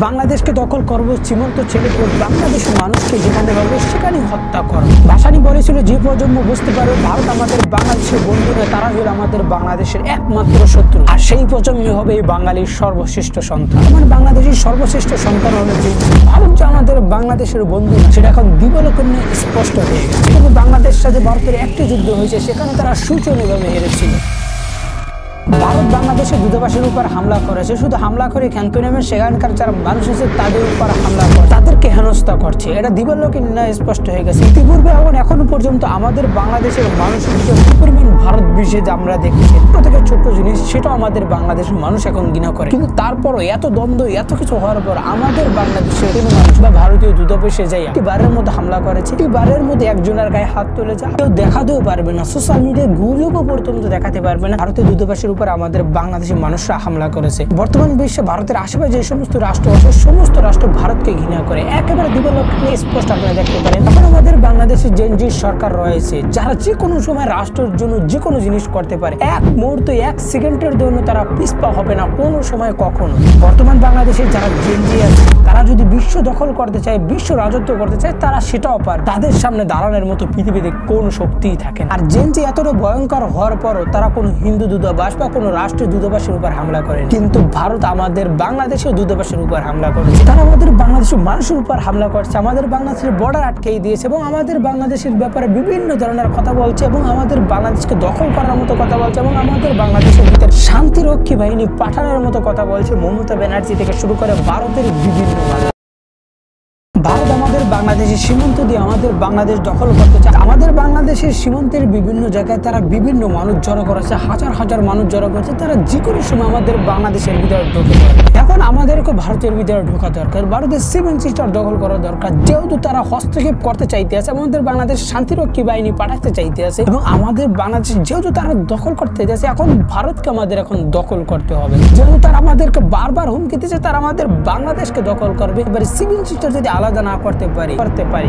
বাংলাদেশকে দখল করব, সীমান্ত ছেড়ে বাংলাদেশের মানুষকে যেখানে পাবে সেখানে হত্যা করব। ভাসানী বলেছিল, যে প্রজন্ম বুঝতে পারবে ভারত আমাদের বাংলাদেশের বন্ধু নয়, তারা হল আমাদের বাংলাদেশের একমাত্র শত্রু, আর সেই প্রজন্মই হবে এই বাঙালির সর্বশ্রেষ্ঠ সন্তান। আমার বাংলাদেশের সর্বশ্রেষ্ঠ সন্তান হলো যে ভারত যে আমাদের বাংলাদেশের বন্ধু না, সেটা এখন দিবালোচনে স্পষ্ট হয়ে গেছে। কিন্তু বাংলাদেশের সাথে ভারতের একটি যুদ্ধ হয়েছে, সেখানে তারা শোচনীয়ভাবে হেরেছিল। ভারত বাংলাদেশের দূতাবাসের উপর হামলা করেছে, শুধু হামলা করে ক্ষান্ত নেমে সেখানকার যারা মানুষ আছে তাদের উপর হামলা করে তাদেরকে হেনস্থা করছে। এটা দিবালোকে স্পষ্ট হয়ে গেছে। ইতিপূর্বে এবং এখনো পর্যন্ত আমাদের বাংলাদেশের মানুষের দিকে পরিমাণ ভারত বিশেষ আমরা দেখেছি, প্রত্যেক ছোট্ট জিনিস সেটাও আমাদের বাংলাদেশের মানুষ এখন ঘৃণা করে। কিন্তু তারপরও এত দ্বন্দ্ব, এত কিছু হওয়ার পর আমাদের বাংলাদেশের কোনো মানুষ বা ভারতীয় দূতাবাসে যাই একটি বারের মধ্যে হামলা করেছে, একটি বারের মধ্যে একজনের গায়ে হাত তুলে যায়, কেউ দেখাতেও পারবে না, সোশ্যাল মিডিয়ায় গুজবও পর্যন্ত দেখাতে পারবে না ভারতীয় দূতাবাসের উপর আমাদের বাংলাদেশের মানুষরা হামলা করেছে। বর্তমান বিশ্বে ভারতের আশেপাশে যে সমস্ত রাষ্ট্র আছে, সমস্ত রাষ্ট্র ভারতকে ঘৃণা করে, একেবারে দিবালোকে স্পষ্ট আপনারা দেখতে পারেন। এখন আমাদের বাংলাদেশে যে সরকার রয়েছে, যারা যে কোনো সময় রাষ্ট্রের জন্য যে কোনো জিনিস করতে পারে, এক মুহূর্ত এক সেকেন্ডের জন্য তারা পিছপা হবে না কোনো সময় কখনো। বর্তমান বাংলাদেশে যারা জেনজি আছে, তারা যদি বিশ্ব দখল করতে চায়, বিশ্ব রাজত্ব করতে চায়, তারা সেটাও পারে। তাদের সামনে দাঁড়ানোর মতো পৃথিবীতে কোনো শক্তিই থাকে না। আর জেনজি এতটা ভয়ঙ্কর হওয়ার পরও তারা কোনো হিন্দু দূতাবাস বা কোনো রাষ্ট্রের দূতাবাসের উপর হামলা করেন। কিন্তু ভারত আমাদের বাংলাদেশের দূতাবাসের উপর হামলা করেছে, তারা আমাদের বাংলাদেশের মানুষের উপর হামলা করছে, আমাদের বাংলাদেশের বর্ডার আটকে দিয়েছে এবং আমাদের বাংলাদেশের ব্যাপারে বিভিন্ন ধরনের কথা বলছে এবং আমাদের বাংলাদেশকে দখল করার মতো কথা বলছে এবং আমাদের বাংলাদেশের ভিতরে শান্তিরক্ষী বাহিনী পাঠানোর মতো কথা বলছে। মমতা ব্যানার্জি থেকে শুরু করে ভারতের বিভিন্ন ভারত আমাদের বাংলাদেশের সীমান্ত দিয়ে আমাদের বাংলাদেশ দখল করতে চায়। আমাদের বাংলাদেশের সীমান্তের বিভিন্ন জায়গায় তারা বিভিন্ন মানুষ জড়ো করেছে, হাজার হাজার মানুষ জড়ো করেছে, তারা যে কোনো সময় আমাদের বাংলাদেশের ভিতরে ঢুকে পড়ে। এখন আমাদেরকে ভারতের ভিতরে ঢোকা দরকার, ভারতের 7 সিস্টার দখল করা দরকার। যেহেতু তারা হস্তক্ষেপ করতে চাইতে আছে, আমাদের বাংলাদেশ শান্তিরক্ষী বাহিনী পাঠাতে চাইতে আছে এবং আমাদের বাংলাদেশ যেহেতু তারা দখল করতে চাইছে, এখন ভারতকে আমাদের এখন দখল করতে হবে। যেহেতু তারা আমাদেরকে বারবার হুমকি দিচ্ছে, তারা আমাদের বাংলাদেশকে দখল করবে। এবারে 7 সিস্টার যদি আলাদা না করতে পারি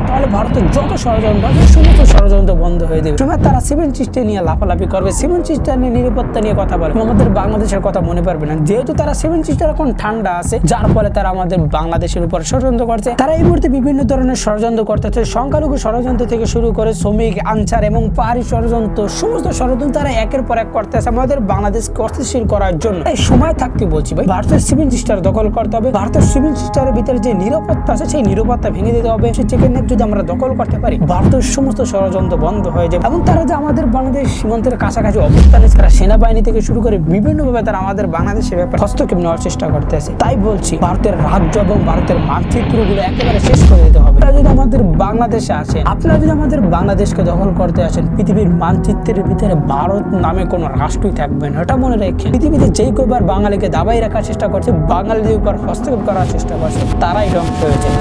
তাহলে ভারতের যত ষড়যন্ত্র আছে সমস্ত ষড়যন্ত্র বন্ধ হয়ে যাবে। সময় তারা 7 সিস্টার নিয়ে লাফালাফি করবে, 7 সিস্টার নিয়ে নিরাপত্তা নিয়ে কথা বলবে, আমাদের বাংলাদেশের কথা মনে পারবে না। যেহেতু তারা 7 সিস্টার এখন ঠান্ডা আছে, যার ফলে তারা আমাদের বাংলাদেশের উপর ষড়যন্ত্র করছে। তারা এই মুহূর্তে বিভিন্ন ধরনের ষড়যন্ত্র করতেছে, সংখ্যালঘু ষড়যন্ত্র থেকে শুরু করে শ্রমিক আনসার এবং পাহাড়ি ষড়যন্ত্র, সমস্ত ষড়যন্ত্র তারা একের পর এক করতেছে আমাদের বাংলাদেশকে অস্থিতিশীল করার জন্য। এই সময় থাকতে বলছি ভাই, ভারতের 7 সিস্টার দখল করতে হবে। ভারতের 7 সিস্টারের ভিতরে যে নিরাপত্তা আছে, সেই নিরাপত্তা ভেঙে দিতে হবে। সেই চিকেন নেক যদি আমরা দখল করতে পারি, ভারতের সমস্ত ষড়যন্ত্র বন্ধ হয়ে যাবে এবং তারা যে আমাদের বাংলাদেশ সীমান্তের কাছাকাছি অবস্থান নিচ্ছে, সেনাবাহিনী থেকে শুরু করে বিভিন্নভাবে তারা আমাদের বাংলাদেশের ব্যাপারে হস্তক্ষেপ নেওয়ার চেষ্টা করতেছে। তাই বলছি, ভারতের রাজ্য এবং ভারতের মানচিত্রগুলো একেবারে শেষ করে দিতে হবে। আপনারা যদি আমাদের বাংলাদেশে আসেন, আপনারা যদি আমাদের বাংলাদেশকে দখল করতে আসেন, পৃথিবীর মানচিত্রের ভিতরে ভারত নামে কোনো রাষ্ট্রই থাকবে না। এটা মনে রাখেন। পৃথিবীতে যেই কবার বাঙালিকে দাবাই রাখার চেষ্টা করছে, বাঙালিদের উপর হস্তক্ষেপ করার চেষ্টা করছে, তারাই ধ্বংস হয়েছে।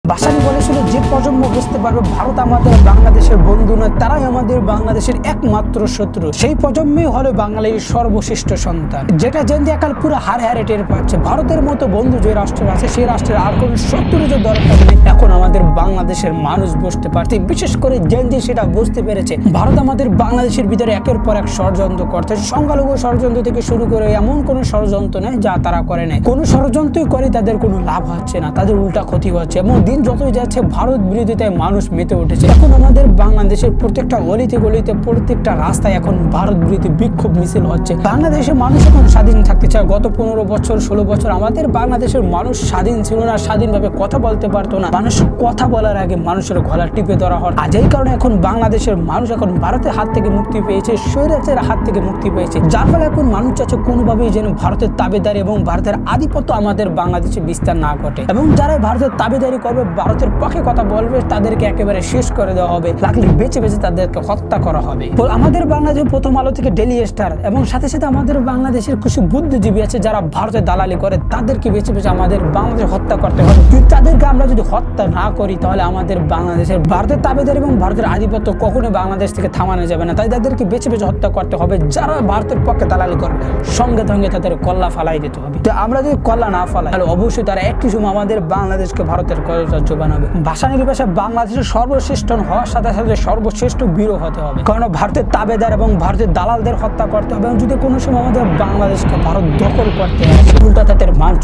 ভাসানী বলেছিল, যে প্রজন্ম বুঝতে পারবে ভারত আমাদের বাংলাদেশের বন্ধু নয়, তারাই আমাদের বাংলাদেশের একমাত্র শত্রু, সেই প্রজন্মই হলো বাঙালির সর্বশ্রেষ্ঠ সন্তান। যেটা জেনে একাল পুরো হারে টের পাচ্ছে, ভারতের মতো বন্ধু যে রাষ্ট্র আছে, সেই রাষ্ট্রের আর কোনো শত্রু যে দরকার নেই। এখন আমাদের বাংলাদেশের মানুষ বুঝতে পারছে, বিশেষ করে জেনজি সেটা বুঝতে পেরেছে। ভারত আমাদের বাংলাদেশের ভিতরে একের পর এক ষড়যন্ত্র করতেছে, সংখ্যালঘু ষড়যন্ত্র থেকে শুরু করে এমন কোনো ষড়যন্ত্র নেই যা তারা করে নেয়। কোনো ষড়যন্ত্রই করে তাদের কোনো লাভ হচ্ছে না, তাদের উল্টা ক্ষতি হচ্ছে এবং দিন যতই যাচ্ছে ভারত বিরোধিতায় মানুষ মেতে উঠেছে। এখন আমাদের বাংলাদেশের প্রত্যেকটা গলিতে গলিতে, প্রত্যেকটা রাস্তায় এখন ভারত বিরোধী বিক্ষোভ মিছিল হচ্ছে। বাংলাদেশের মানুষ এখন স্বাধীন থাকতে চায়। গত 15 বছর 16 বছর আমাদের বাংলাদেশের মানুষ স্বাধীন ছিল না, স্বাধীনভাবে কথা বলতে পারতো না। মানুষ কথা বলার আগে মানুষের গলা টিপে ধরা হয়। আর এই কারণে এখন বাংলাদেশের মানুষ এখন ভারতের হাত থেকে মুক্তি পেয়েছে, স্বৈরাচারের হাত থেকে মুক্তি পেয়েছে, যার ফলে এখন মানুষ চাচ্ছে কোনোভাবেই যেন ভারতের তাবেদারি এবং ভারতের আধিপত্য আমাদের বাংলাদেশে বিস্তার না ঘটে এবং যারা ভারতের তাবেদারি করবে, ভারতের পক্ষে কথা বলবে, তাদেরকে একেবারে শেষ করে দেওয়া হবে, লাগলে বেঁচে বেঁচে তাদেরকে হত্যা করা হবে। আমাদের বাংলাদেশ প্রথম আলো থেকে ডেইলি স্টার এবং সাথে সাথে আমাদের বাংলাদেশের কিছু বুদ্ধিজীবী আছে যারা ভারতের দালালি করে, তাদেরকে বেঁচে বেঁচে আমাদের বাংলাদেশ হত্যা করতে হবে। কিন্তু তাদেরকে আমরা যদি হত্যা না করি, তাহলে আমাদের বাংলাদেশের ভারতের তাবেদার এবং ভারতের আধিপত্য কখনোই বাংলাদেশ থেকে থামানো যাবে না। তাই তাদেরকে বেঁচে বেঁচে হত্যা করতে হবে। যারা ভারতের পক্ষে দালালি করবে, সঙ্গে সঙ্গে তাদের কল্লা ফালাই দিতে হবে। তো আমরা যদি কল্লা না ফালাই, তাহলে অবশ্যই তারা একটি সময় আমাদের বাংলাদেশকে ভারতের কর্তৃত্ব বানাবে। ভাসানীর ভাষায় বাংলাদেশের সর্বশ্রেষ্ঠ হওয়ার সাথে সাথে সর্বশ্রেষ্ঠ বীরও হতে হবে, কারণ ভারতের তাবেদার এবং ভারতের দালালদের হত্যা করতে হবে। এবং যদি কোনো সময় আমাদের বাংলাদেশকে ভারত দখল করতে আসে, উল্টা তাদের মান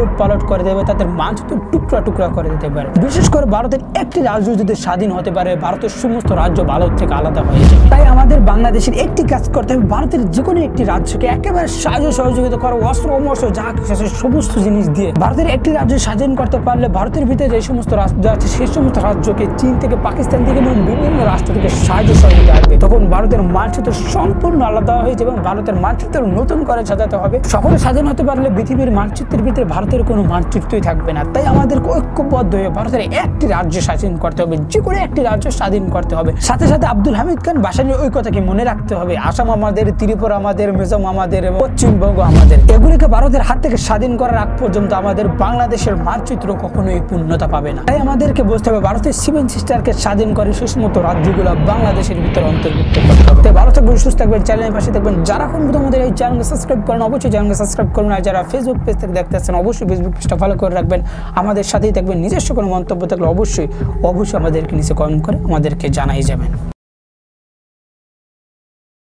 উলট পালট করে দেবে, তাদের মানচিত্র টুকরা টুকরা করে দিতে পারে। বিশেষ করে ভারতের একটি রাজ্য যদি স্বাধীন হতে পারে, ভারতের সমস্ত রাজ্য ভারত থেকে আলাদা হয়ে যাবে। তাই আমাদের বাংলাদেশের একটি কাজ করতে হবে, ভারতের যে কোনো একটি রাজ্যকে একেবারে সাহায্য সহযোগিতা করা, অস্ত্র অমস্ত্র যা কিছু আছে সমস্ত জিনিস দিয়ে ভারতের একটি রাজ্য স্বাধীন করতে পারলে ভারতের ভিতরে যে সমস্ত রাজ্য আছে সেই সমস্ত রাজ্যকে চীন থেকে, পাকিস্তান থেকে এবং বিভিন্ন রাষ্ট্র থেকে সাহায্য সহযোগিতা আসবে। তখন ভারতের মানচিত্র সম্পূর্ণ আলাদা হয়ে যাবে এবং ভারতের মানচিত্র নতুন করে সাজাতে হবে। সকলে স্বাধীন হতে পারলে পৃথিবীর মানচিত্রের ভিতরে ভারতের কোনো মানচিত্রই থাকবে না। তাই আমাদের ঐক্যবদ্ধ হয়ে ভারতের একটি রাজ্য স্বাধীন করতে হবে, যে কোনো একটি রাজ্য স্বাধীন করতে হবে। সাথে সাথে আব্দুল হামিদ খান ভাসানীর ওই কথাকে মনে রাখতে হবে, আসাম আমাদের, ত্রিপুরা আমাদের, মিজোরাম আমাদের, পশ্চিমবঙ্গ আমাদের, এগুলিকে ভারতের হাত থেকে স্বাধীন করার আগ পর্যন্ত আমাদের বাংলাদেশের মানচিত্র কখনোই পূর্ণতা পাবে না। তাই আমাদেরকে বুঝতে হবে ভারতের 7 সিস্টারকে স্বাধীন করে সেই সমস্ত রাজ্যগুলো বাংলাদেশের ভিতরে অন্তর্ভুক্ত করতে হবে। তাই ভালো থাকবেন, সুস্থ থাকবেন, চ্যানেলের পাশে থাকবেন। যারা এখন আমাদের এই চ্যানেলকে সাবস্ক্রাইব করেন অবশ্যই চ্যানেলকে সাবস্ক্রাইব করুন, আর যারা ফেসবুক পেজ থেকে দেখতে আসছেন অবশ্যই ফেসবুক পেজটা ফলো করে রাখবেন। আমাদের সাথেই থাকবেন। নিজস্ব কোনো মন্তব্য থাকলে অবশ্যই আমাদেরকে নিচে কমেন্ট করে আমাদেরকে জানাই যাবেন।